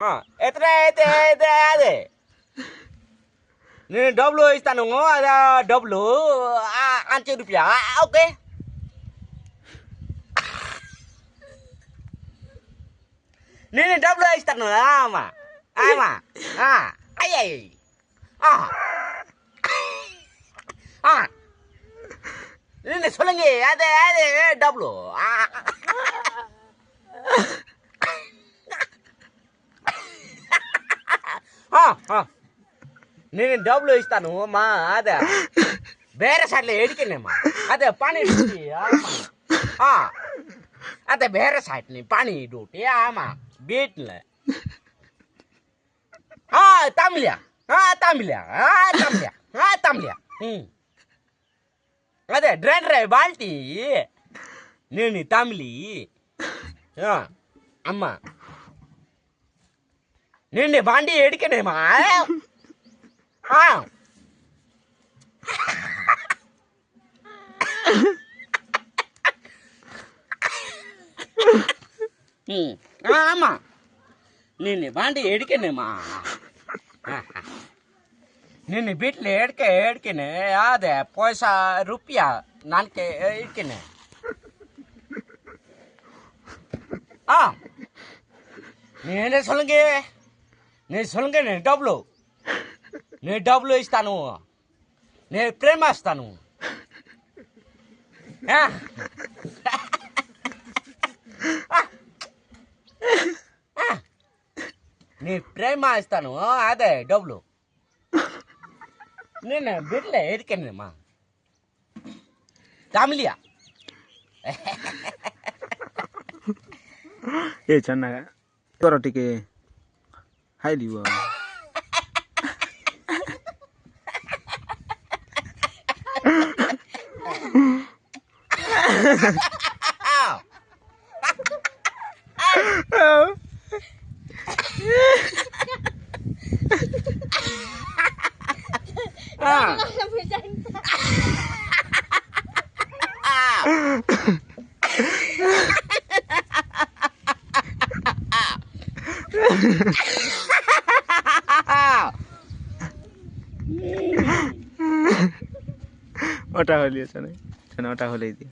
అదే నేను డబ్బులు ఇస్తాను అదే డబ్బులు అంచె రూపాయ ఓకే నేను డబ్బులు ఇస్తాను ఆమా ఆమా అయ్యాయి నేను சொல்லுங்க అదే అదే డబ్బులు నేను డబ్బులు ఇస్తాను మా అదే ಬೇರೆ ಸೈಡ್ಲೆ ಹಿಡ್ಕೇನಮ್ಮ ಅದೇ ಪಾನಿ ಡ್ಯೂಟಿ ಅದೇ ಬೇರೆ ಸೈಡ್ನಿ ಪಾನಿ ಡ್ಯೂಟಿ ಆಮ ಬೀಟ್ಲ ತಮಿಳ್ಯ ತಮಿಳ್ಯ ತಮಿಳ್ಯ ತಮಿಳ್ಯ ಅದೇ ಡ್ರೈ ಬಾಲ್ಟಿ ನೀನು ತಮಿಳಿ ಅಮ್ಮ ನಿನ್ನೆ ಬಾಂಡಿ ಹಿಡ್ಕೇನಮ್ಮ ஆமா நீ பாண்டி எடுக்கணுமா நீ வீட்டில் எடுக்கணும் அது பைசா ரூபியா நான்கு எடுக்கணும் நீ என்ன சொல்லுங்க நீ சொல்லுங்க நீ డబ్బులు ఇస్తాను నేను ప్రేమిస్తాను నీ ప్రేమ ఇస్తాను అదే డబ్బులు నేను బిడ్డలే ఎదికానమ్మా తమిళియా ఏ చెన్నగా తొరటికి హైలివో ওটা হলিয়েছে না ওটা হলেই দি